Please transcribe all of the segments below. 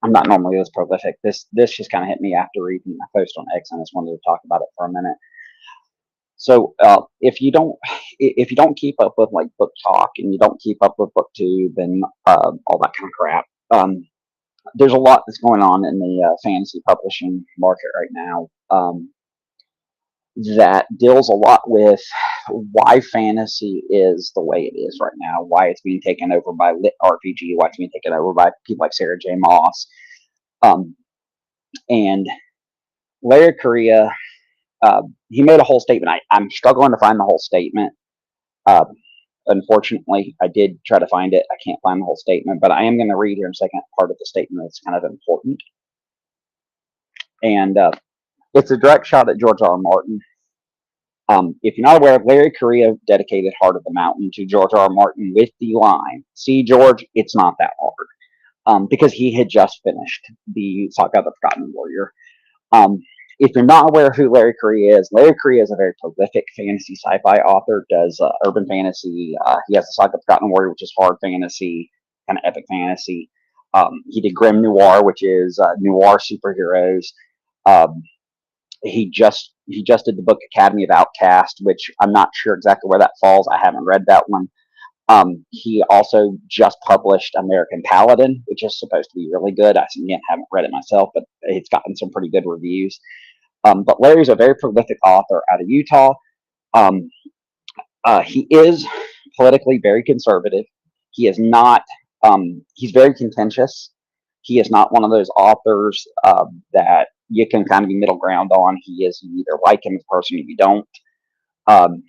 I'm not normally this prolific. This just kind of hit me after reading my post on X, and I just wanted to talk about it for a minute. So if you don't keep up with like book talk and you don't keep up with booktube and all that kind of crap, there's a lot that's going on in the fantasy publishing market right now, that deals a lot with why fantasy is the way it is right now, why it's being taken over by lit RPG, why it's being taken over by people like Sarah J. Maas, um, and Larry Correia. He made a whole statement. I'm struggling to find the whole statement. Uh, Unfortunately, I did try to find it. I can't find the whole statement, but I am going to read here in a second part of the statement that's kind of important. And it's a direct shot at George R. R. Martin. If you're not aware, Larry Correia dedicated Heart of the Mountain to George R. R. Martin with the line, "See, George, it's not that hard," because he had just finished the Saga of the Forgotten Warrior. Um, if you're not aware of who Larry Correia is a very prolific fantasy sci-fi author, does urban fantasy. He has the Saga of the Forgotten Warrior, which is hard fantasy, kind of epic fantasy. He did Grim Noir, which is noir superheroes. Um, he just did the book Academy of Outcast, which I'm not sure exactly where that falls. I haven't read that one. He also just published American Paladin, which is supposed to be really good. I again haven't read it myself, but it's gotten some pretty good reviews. But Larry's a very prolific author out of Utah. Um, he is politically very conservative. He is not. He's very contentious. He is not one of those authors that you can kind of be middle ground on. He is, you either like him as a person or you don't. Um,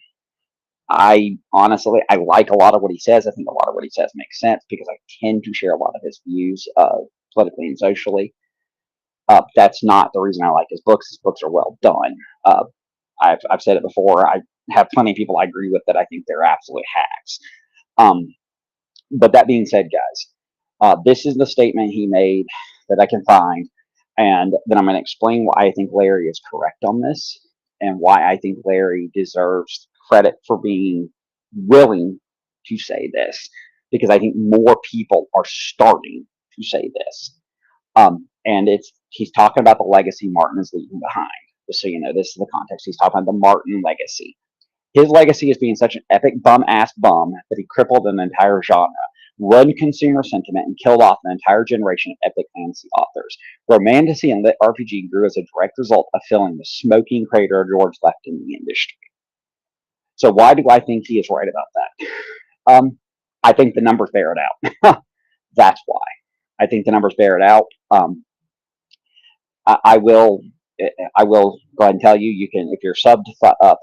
I honestly, I like a lot of what he says. I think a lot of what he says makes sense because I tend to share a lot of his views politically and socially. That's not the reason I like his books. His books are well done. I've said it before. I have plenty of people I agree with that I think they're absolute hacks. Um, but that being said, guys, this is the statement he made that I can find, and then I'm going to explain why I think Larry is correct on this, and why I think Larry deserves credit for being willing to say this, because I think more people are starting to say this. And he's talking about the legacy Martin is leaving behind. Just so you know, this is the context. He's talking about the Martin legacy. His legacy is being such an epic bum-ass bum that he crippled an entire genre, ruined consumer sentiment, and killed off an entire generation of epic fantasy authors. Romantasy and lit RPG grew as a direct result of filling the smoking crater George left in the industry. So why do I think he is right about that? I think the numbers bear it out. That's why. I think the numbers bear it out. I will I will go ahead and tell you, you can, if you're sub to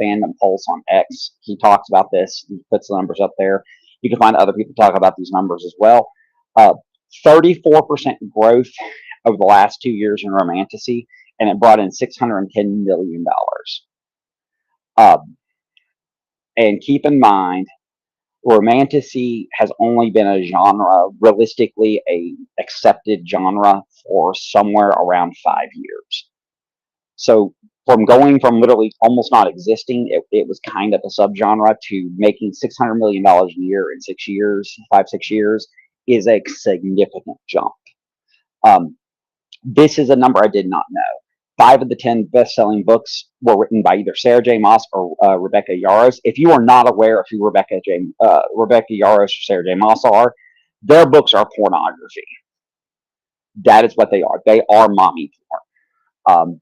Fandom Pulse on X, he talks about this, he puts the numbers up there. You can find other people talk about these numbers as well. 34% growth over the last 2 years in Romantasy, and it brought in $610 million. And keep in mind, Romantasy has only been a genre, realistically, a accepted genre for somewhere around 5 years. So from going from literally almost not existing, it was kind of a subgenre, to making $600 million a year in 6 years, 5, 6 years, is a significant jump. This is a number I did not know. 5 of the 10 best-selling books were written by either Sarah J. Maas or Rebecca Yarros. If you are not aware of who Rebecca Yarros or Sarah J. Maas are, their books are pornography. That is what they are. They are mommy porn.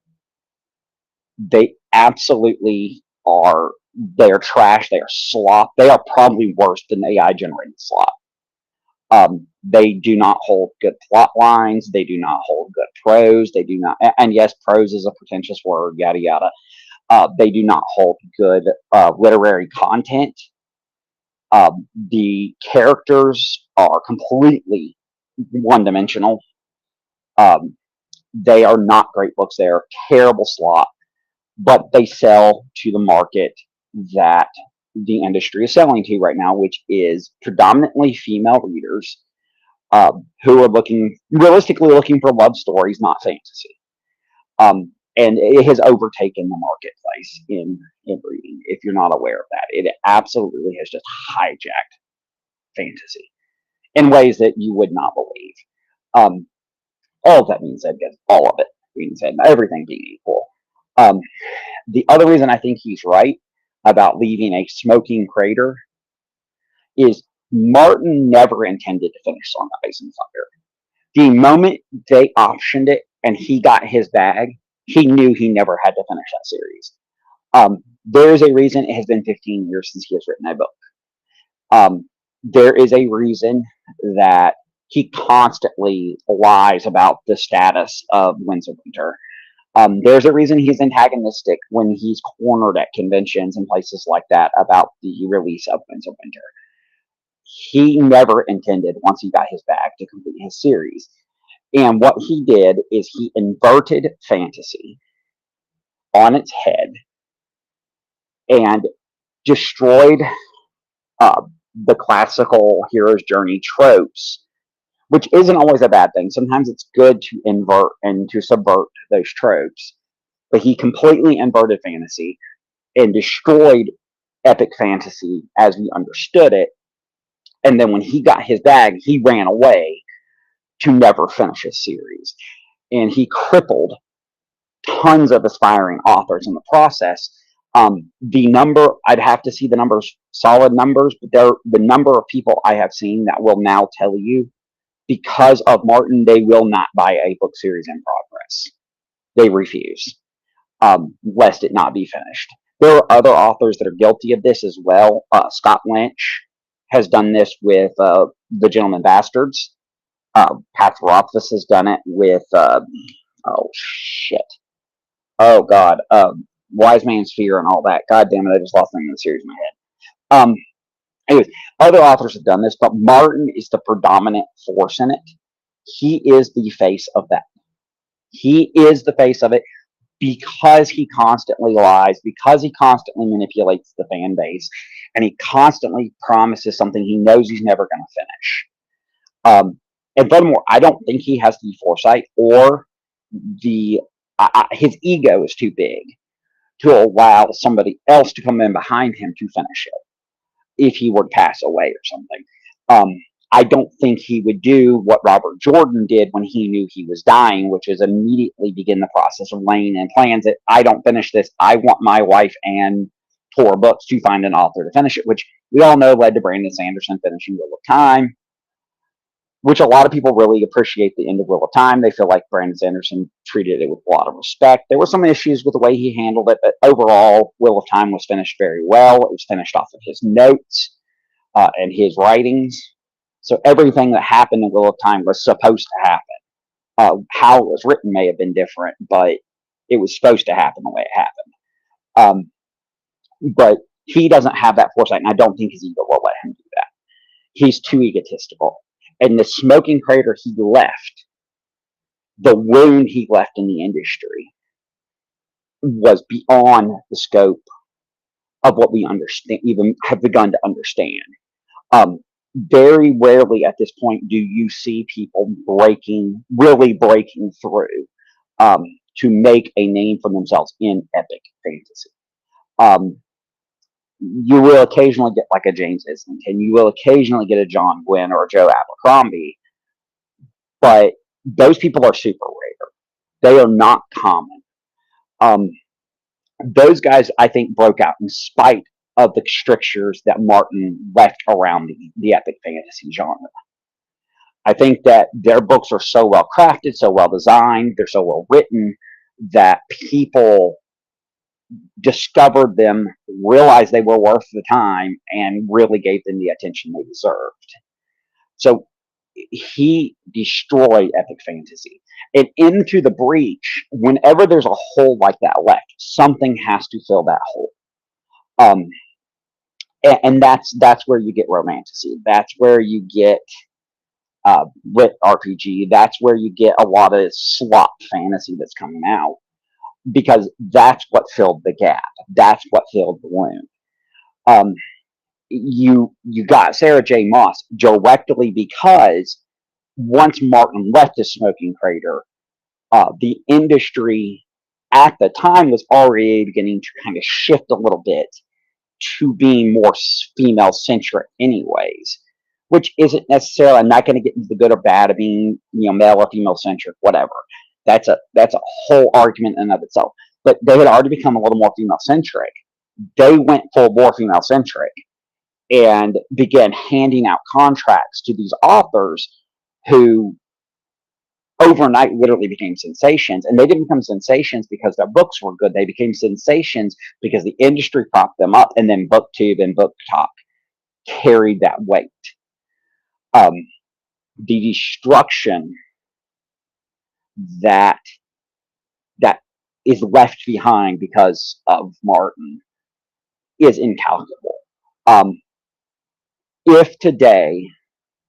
They absolutely are. They are trash. They are slop. They are probably worse than AI generated slop. They do not hold good plot lines. They do not hold good prose. They do not, and yes, prose is a pretentious word, yada yada. They do not hold good literary content. The characters are completely one dimensional. They are not great books. They are terrible slop, but they sell to the market that the industry is selling to right now, which is predominantly female readers who are realistically looking for love stories, not fantasy. And it has overtaken the marketplace in reading. If you're not aware of that, it absolutely has just hijacked fantasy in ways that you would not believe. All of that being said, guys, all of it being said, everything being equal. Um, the other reason I think he's right about leaving a smoking crater is Martin never intended to finish Song of Ice and Thunder. The moment they optioned it and he got his bag, he knew he never had to finish that series. There is a reason it has been 15 years since he has written that book. There is a reason that he constantly lies about the status of Winds of Winter. There's a reason he's antagonistic when he's cornered at conventions and places like that about the release of Winds of Winter. He never intended, once he got his bag, to complete his series. And what he did is he inverted fantasy on its head and destroyed uh, the classical hero's journey tropes, which isn't always a bad thing. Sometimes it's good to invert and to subvert those tropes. But he completely inverted fantasy and destroyed epic fantasy as we understood it. And then when he got his bag, he ran away to never finish his series. And he crippled tons of aspiring authors in the process. The number, I'd have to see the numbers, solid numbers, but the number of people I have seen that will now tell you because of Martin, they will not buy a book series in progress. They refuse, lest it not be finished. There are other authors that are guilty of this as well. Scott Lynch has done this with The Gentleman Bastards. Pat Rothfuss has done it with, oh shit. Oh god. Wise Man's Fear and all that. God damn it, I just lost the name of the series in my head. Anyways, other authors have done this, but Martin is the predominant force in it. He is the face of that. He is the face of it because he constantly lies, because he constantly manipulates the fan base, and he constantly promises something he knows he's never going to finish. And furthermore, I don't think he has the foresight or the his ego is too big to allow somebody else to come in behind him to finish it if he were to pass away or something. Um, I don't think he would do what Robert Jordan did when he knew he was dying, which is immediately begin the process of laying in plans that I don't finish this. I want my wife and Tor Books to find an author to finish it, which we all know led to Brandon Sanderson finishing Wheel of Time, which a lot of people really appreciate the end of Wheel of Time. They feel like Brandon Sanderson treated it with a lot of respect. There were some issues with the way he handled it, but overall, Wheel of Time was finished very well. It was finished off of his notes and his writings. So everything that happened in Wheel of Time was supposed to happen. How it was written may have been different, but it was supposed to happen the way it happened. But he doesn't have that foresight, and I don't think his ego will let him do that. He's too egotistical. And the smoking crater he left, the wound he left in the industry, was beyond the scope of what we understand, even have begun to understand. Very rarely at this point do you see people really breaking through to make a name for themselves in epic fantasy. You will occasionally get like a James Islington, you will occasionally get a John Gwynne or a Joe Abercrombie, but those people are super rare. They are not common. Those guys, I think, broke out in spite of the strictures that Martin left around the epic fantasy genre. I think that their books are so well crafted, so well designed, they're so well written that people discovered them, realized they were worth the time, and really gave them the attention they deserved. So he destroyed epic fantasy. And Into the Breach, whenever there's a hole like that left, something has to fill that hole. And that's where you get romantasy. That's where you get lit RPG. That's where you get a lot of slop fantasy that's coming out, because that's what filled the gap. That's what filled the wound. You got Sarah J. Maas directly because once Martin left the smoking crater, the industry at the time was already beginning to kind of shift a little bit to being more female centric, anyways. which isn't necessarily. I'm not going to get into the good or bad of being, male or female centric, whatever. That's a whole argument in and of itself. But they had already become a little more female centric. They went full bore female centric and began handing out contracts to these authors who overnight literally became sensations. And they didn't become sensations because their books were good. They became sensations because the industry propped them up, and then BookTube and BookTok carried that weight. Um, the destruction that that is left behind because of Martin is incalculable. Um, if today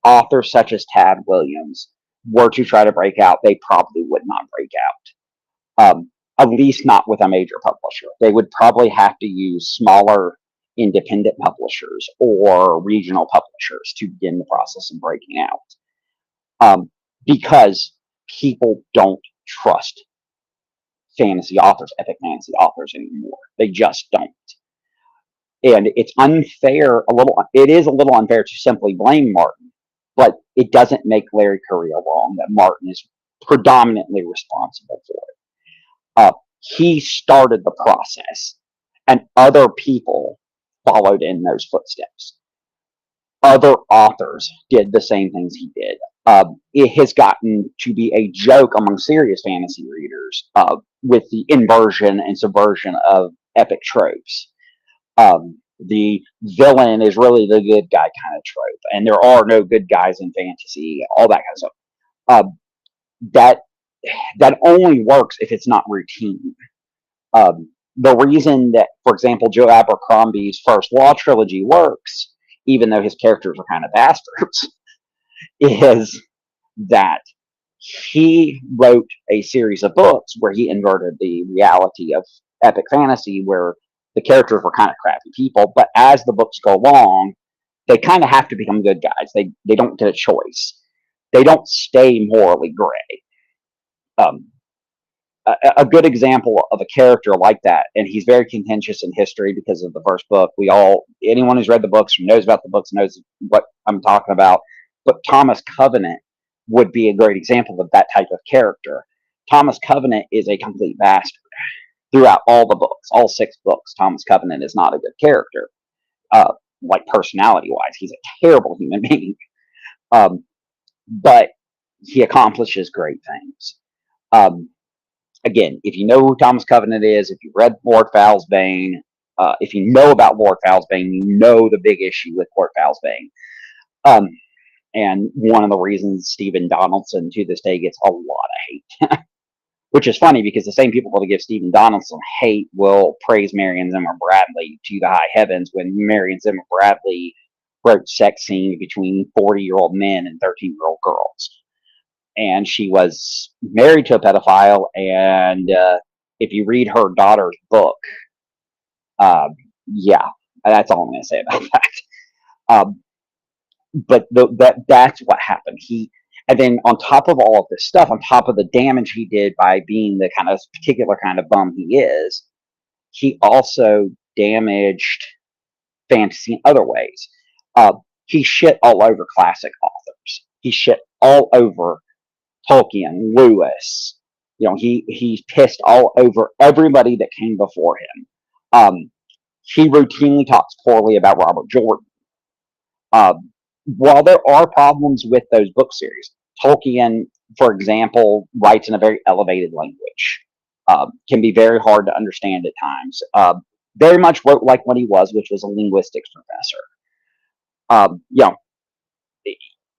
authors such as Tad Williams were to try to break out, they probably would not break out. At least not with a major publisher. They would probably have to use smaller independent publishers or regional publishers to begin the process of breaking out. Because people don't trust fantasy authors, epic fantasy authors anymore. They just don't. And it's unfair, it is a little unfair to simply blame Martin, but it doesn't make Larry Corriea wrong that Martin is predominantly responsible for it. He started the process, and other people followed in those footsteps. Other authors did the same things he did. It has gotten to be a joke among serious fantasy readers with the inversion and subversion of epic tropes. The villain is really the good guy kind of trope, and there are no good guys in fantasy, all that kind of stuff. That only works if it's not routine. The reason that, for example, Joe Abercrombie's First Law trilogy works, even though his characters are kind of bastards, is that he wrote a series of books where he inverted the reality of epic fantasy, where the characters were kind of crappy people, but as the books go along, they kind of have to become good guys. They don't get a choice. They don't stay morally gray. A good example of a character like that, and he's very contentious in history because of the first book. Anyone who's read the books, knows about the books, knows what I'm talking about. But Thomas Covenant would be a great example of that type of character. Thomas Covenant is a complete bastard throughout all the books, all 6 books. Thomas Covenant is not a good character, like personality-wise. He's a terrible human being, but he accomplishes great things. Again, if you know who Thomas Covenant is, if you read Lord Fowlsbane, if you know about Lord Fowlsbane, you know the big issue with Lord Fowlsbane. And one of the reasons Stephen Donaldson to this day gets a lot of hate. Which is funny because the same people that give Stephen Donaldson hate will praise Marion Zimmer Bradley to the high heavens when Marion Zimmer Bradley wrote sex scenes between 40-year-old men and 13-year-old girls. And she was married to a pedophile, and if you read her daughter's book, yeah, that's all I'm going to say about that. But that's what happened. And then on top of all of this stuff, on top of the damage he did by being the kind of particular kind of bum he is, he also damaged fantasy in other ways. He shit all over classic authors. He shit all over Tolkien, Lewis. He pissed all over everybody that came before him. He routinely talks poorly about Robert Jordan. While there are problems with those book series, Tolkien, for example, writes in a very elevated language. Can be very hard to understand at times. Very much wrote like what he was, which was a linguistics professor.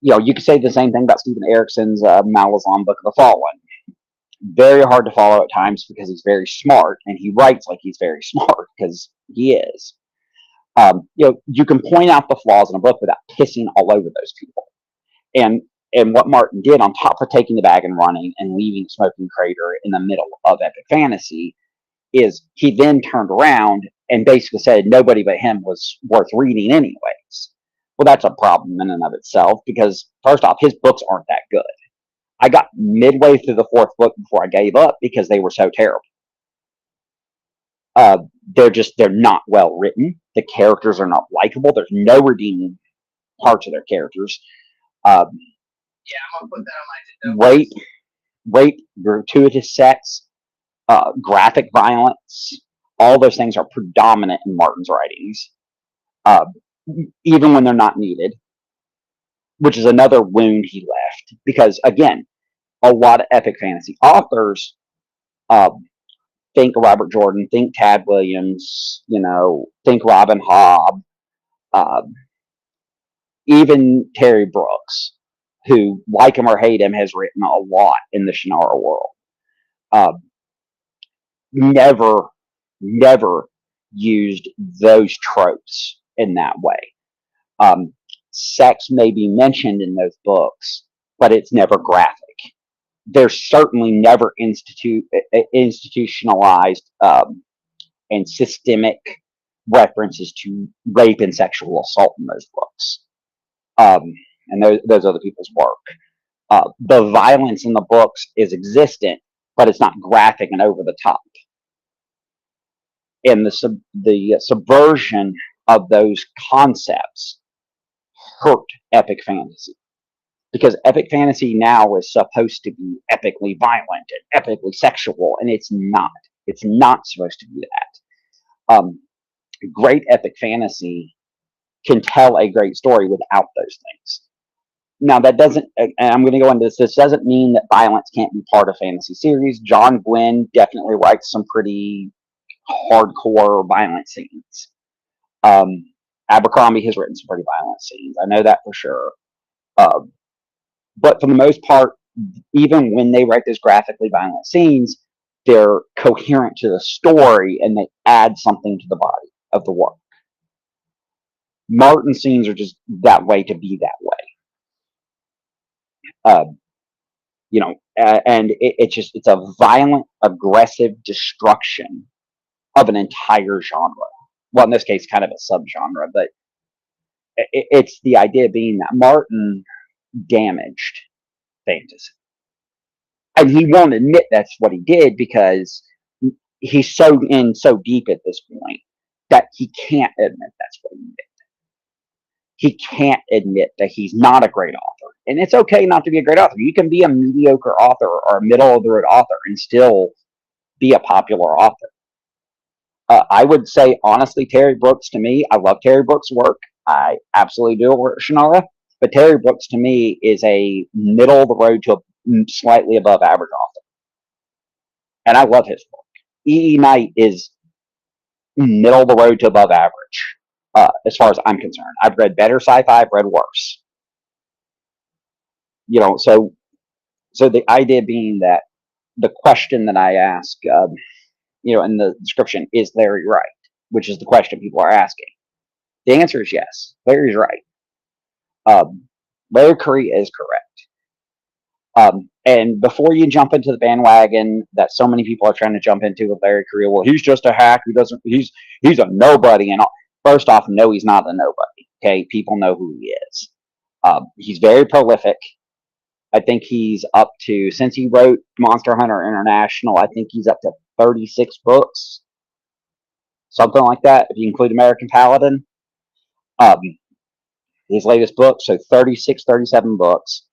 You could say the same thing about Stephen Erickson's Malazan Book of the Fallen. Very hard to follow at times because he's very smart, and he writes like he's very smart because he is. You can point out the flaws in a book without pissing all over those people. And what Martin did, on top of taking the bag and running and leaving Smoking Crater in the middle of epic fantasy, is he then turned around and basically said nobody but him was worth reading anyways. Well, that's a problem in and of itself because, first off, his books aren't that good. I got midway through the 4th book before I gave up because they were so terrible. They're not well written. The characters are not likable. There's no redeeming parts of their characters. Um, rape, rape, gratuitous sex, graphic violence, all those things are predominant in Martin's writings, uh, even when they're not needed, which is another wound he left. Because again, a lot of epic fantasy authors, uh, think Robert Jordan, think Tad Williams, think Robin Hobb, uh, even Terry Brooks, who, like him or hate him, has written a lot in the Shannara world. Uh, never, never used those tropes in that way. Um, sex may be mentioned in those books, but it's never graphic. There's certainly never institutionalized and systemic references to rape and sexual assault in those books, and those other people's work. The violence in the books is existent, but it's not graphic and over the top. And the subversion of those concepts hurt epic fantasy, because epic fantasy now is supposed to be epically violent and epically sexual, and it's not. It's not supposed to be that. Great epic fantasy can tell a great story without those things. Now, that doesn't, and I'm going to go into this doesn't mean that violence can't be part of fantasy series. John Gwynne definitely writes some pretty hardcore violent scenes. Abercrombie has written some pretty violent scenes. I know that for sure. But for the most part, even when they write those graphically violent scenes, they're coherent to the story and they add something to the body of the work. Martin scenes are just that way to be that way. And it's a violent, aggressive destruction of an entire genre. Well, in this case, kind of a subgenre, but it's the idea being that Martin damaged fantasy. And he won't admit that's what he did, because he's so deep at this point that he can't admit that's what he did. He can't admit that he's not a great author. And it's okay not to be a great author. You can be a mediocre author or a middle of the road author and still be a popular author. I would say, honestly, Terry Brooks, to me, I love Terry Brooks' work. I absolutely do work Shannara. But Terry Brooks, to me, is a middle of the road to a slightly above average author. And I love his work. E.E. Knight is middle of the road to above average, as far as I'm concerned. I've read better sci-fi, I've read worse. So the idea being that the question that I ask, in the description, is Larry right? Which is the question people are asking. The answer is yes. Larry's right. Larry Corriea is correct. And before you jump into the bandwagon that so many people are trying to jump into with Larry Corriea, well, he's just a hack who doesn't, he's a nobody. And first off, no, he's not a nobody. Okay, people know who he is. He's very prolific. I think he's up to, since he wrote Monster Hunter International, I think he's up to 36 books, something like that, if you include American Paladin. His latest book, so 36, 37 books,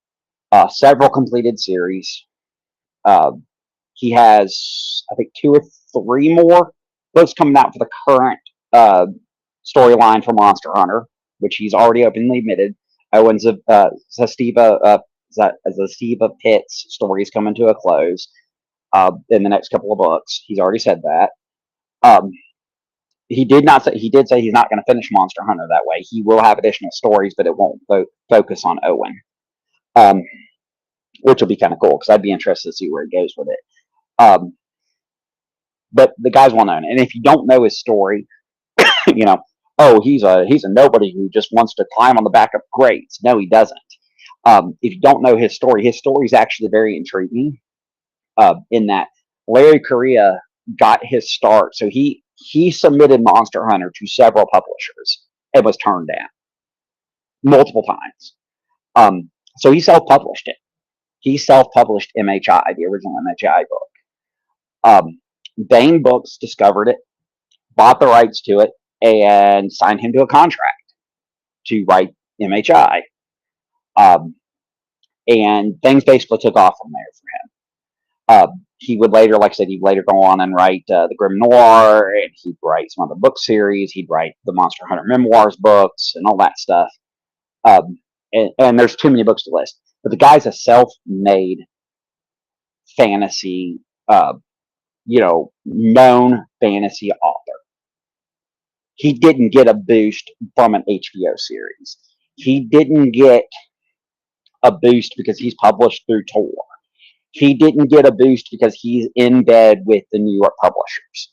several completed series. He has, I think, 2 or 3 more books coming out for the current storyline for Monster Hunter, which he's already openly admitted. Owen's Zastiva Pitt's story is coming to a close in the next couple of books. He's already said that. He did say he's not going to finish Monster Hunter that way. He will have additional stories, but it won't focus on Owen, which will be kind of cool, because I'd be interested to see where it goes with it. But the guy's well known, and if you don't know his story, he's a nobody who just wants to climb on the back of greats. No, he doesn't. If you don't know his story is actually very intriguing. In that Larry Corriea got his start, so he submitted Monster Hunter to several publishers and was turned down multiple times. So he self-published it. He self-published MHI, the original MHI book. Bain Books discovered it, bought the rights to it, and signed him to a contract to write MHI. Um, and things basically took off from there for him. He would later, like I said, he'd later go on and write the Grim Noir, and he'd write some other book series. He'd write the Monster Hunter Memoirs books and all that stuff. And there's too many books to list. But the guy's a self-made fantasy, uh, known fantasy author. He didn't get a boost from an HBO series. He didn't get a boost because he's published through Tor. He didn't get a boost because he's in bed with the New York publishers.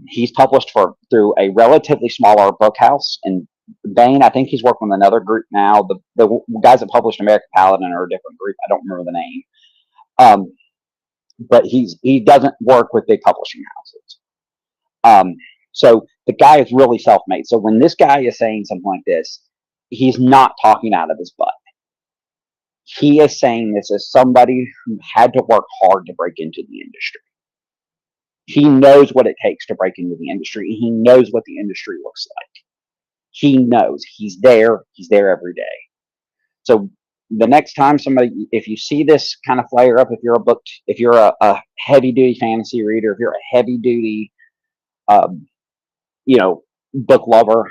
He's published through a relatively smaller book house in Bain. I think he's working with another group now. The guys that published American Paladin are a different group. I don't remember the name. But he doesn't work with big publishing houses. So the guy is really self-made. So when this guy is saying something like this, he's not talking out of his butt. He is saying this as somebody who had to work hard to break into the industry. He knows what it takes to break into the industry. He knows what the industry looks like. He knows. He's there every day. So the next time if you see this kind of flare up, if you're a heavy duty fantasy reader, if you're a heavy duty, book lover,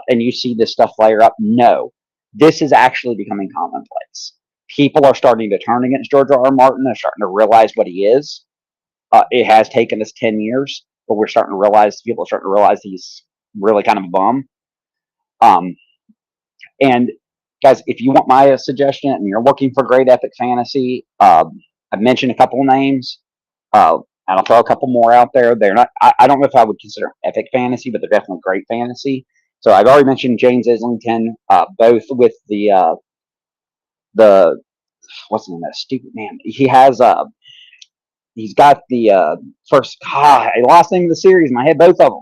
and you see this stuff flare up, no, this is actually becoming commonplace. People are starting to turn against George R. R. Martin. They're starting to realize what he is. It has taken us 10 years, but people are starting to realize he's really kind of a bum. And guys, if you want my suggestion and you're looking for great epic fantasy, I've mentioned a couple of names. And I'll throw a couple more out there. They're not. I don't know if I would consider them epic fantasy, but they're definitely great fantasy. So I've already mentioned James Islington, both with the what's the name of that stupid man? He's got the first. I lost the name of the series in my head. Both of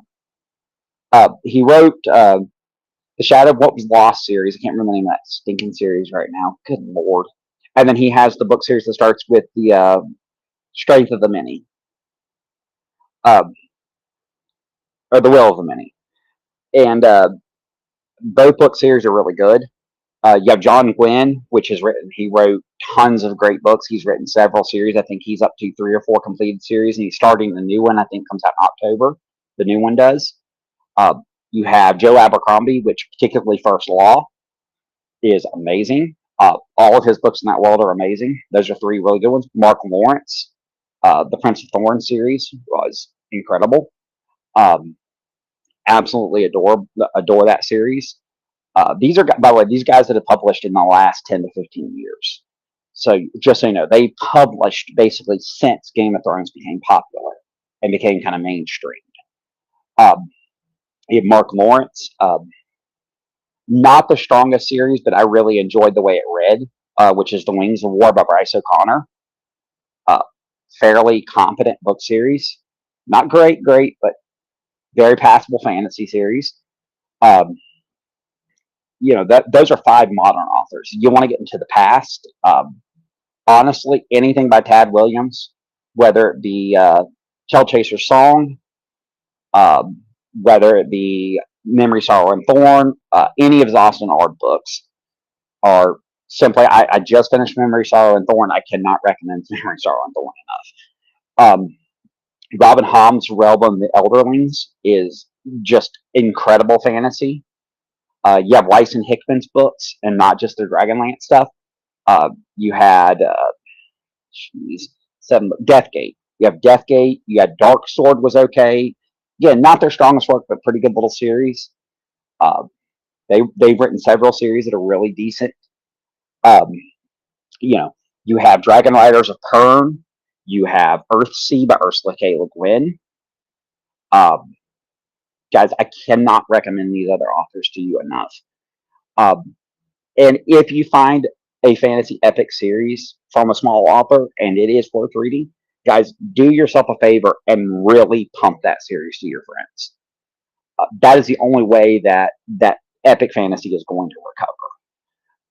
them. He wrote the Shadow of What Was Lost series. I can't remember the name of that stinking series right now. Good lord! And then he has the book series that starts with the Strength of the Many. Or The Will of the Many. And both book series are really good. You have John Gwynn, he wrote tons of great books. He's written several series. I think he's up to 3 or 4 completed series, and he's starting the new one. I think comes out in October. The new one does. You have Joe Abercrombie, which particularly First Law is amazing. All of his books in that world are amazing. Those are 3 really good ones. Mark Lawrence, the Prince of Thorns series was incredible. Absolutely adore that series. These are, by the way, these guys that have published in the last 10 to 15 years. So just so you know, they published basically since Game of Thrones became popular and became kind of mainstream. You have Mark Lawrence, not the strongest series, but I really enjoyed the way it read, which is The Wings of War by Bryce O'Connor. Fairly competent book series. Not great, but very passable fantasy series. Those are 5 modern authors. You want to get into the past. Honestly, anything by Tad Williams, whether it be Shell Chaser's Song, whether it be Memory, Sorrow, and Thorn, any of his Austin Ard books are simply. I just finished Memory, Sorrow, and Thorn. I cannot recommend Memory, Sorrow, and Thorn enough. Robin Hobb's Realm of the Elderlings is just incredible fantasy. You have Lyson Hickman's books, and not just the Dragonlance stuff. You had Deathgate. You have Deathgate. You had Dark Sword was okay. Again, not their strongest work, but pretty good little series. They've written several series that are really decent. You have Dragon Riders of Pern. You have Earthsea by Ursula K. Le Guin. Guys, I cannot recommend these other authors to you enough. And if you find a fantasy epic series from a small author and it is worth reading, guys, do yourself a favor and really pump that series to your friends. That is the only way that epic fantasy is going to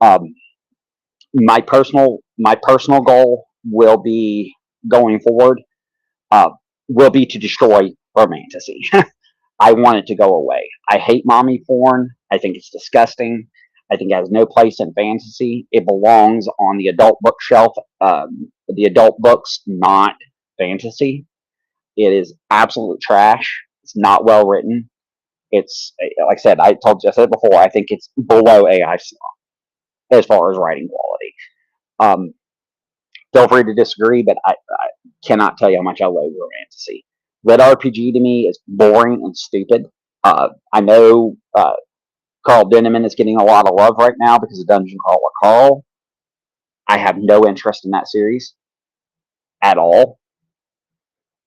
recover. My personal goal will be going forward will be to destroy romantasy. I want it to go away. I hate mommy porn, I think it's disgusting. I think it has no place in fantasy. It belongs on the adult bookshelf, the adult books, not fantasy. It is absolute trash. It's not well written. It's like I said. I said it before. I think it's below AI as far as writing quality. Um, Feel free to disagree, but I cannot tell you how much I loathe Romantasy. Red RPG to me is boring and stupid. I know Carl Denneman is getting a lot of love right now because of Dungeon Crawler Carl. I have no interest in that series at all.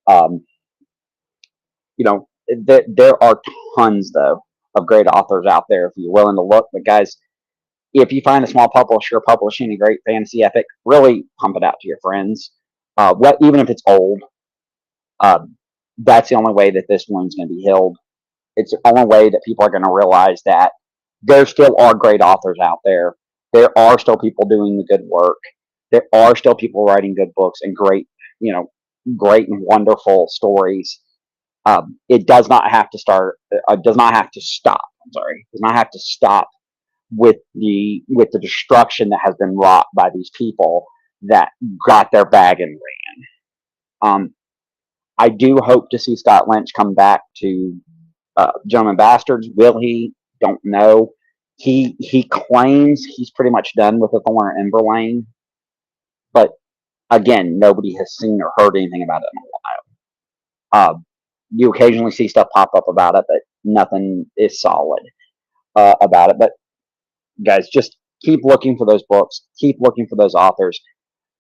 Um, there are tons though of great authors out there if you're willing to look. But guys, if you find a small publisher publishing a great fantasy epic, really pump it out to your friends. Even if it's old, that's the only way that this one's going to be healed. It's the only way that people are going to realize that there still are great authors out there. There are still people doing the good work. There are still people writing good books and great and wonderful stories. It does not have to start. Does not have to stop. I'm sorry. Does not have to stop with the destruction that has been wrought by these people that got their bag and ran. I do hope to see Scott Lynch come back to Gentlemen Bastards. Will he? Don't know. He claims he's pretty much done with the Thorn and Emberlane, but again, nobody has seen or heard anything about it in a while. You occasionally see stuff pop up about it, but nothing is solid about it. But guys, just keep looking for those books, keep looking for those authors,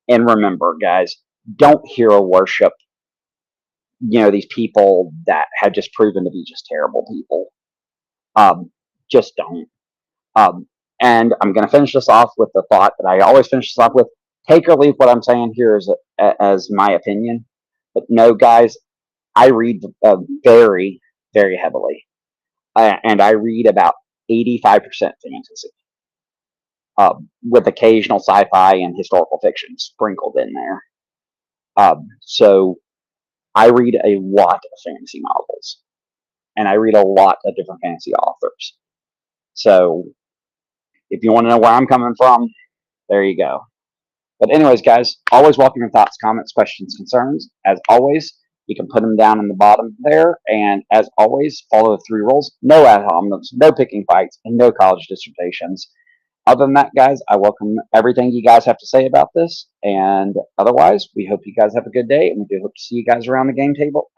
and remember, guys, don't hero worship these people that have just proven to be just terrible people. Just don't. And I'm going to finish this off with the thought that I always finish this off with. Take or leave what I'm saying here as my opinion. But no, guys, I read very, very heavily. And I read about 85% fantasy, with occasional sci-fi and historical fiction sprinkled in there. So I read a lot of fantasy novels, and I read a lot of different fantasy authors. So if you want to know where I'm coming from, there you go. But anyways, guys, always welcome your thoughts, comments, questions, concerns. As always, you can put them down in the bottom there. And as always, follow the 3 rules. No ad hominems, no picking fights, and no college dissertations. Other than that, guys, I welcome everything you guys have to say about this. And otherwise, we hope you guys have a good day. And we do hope to see you guys around the game table.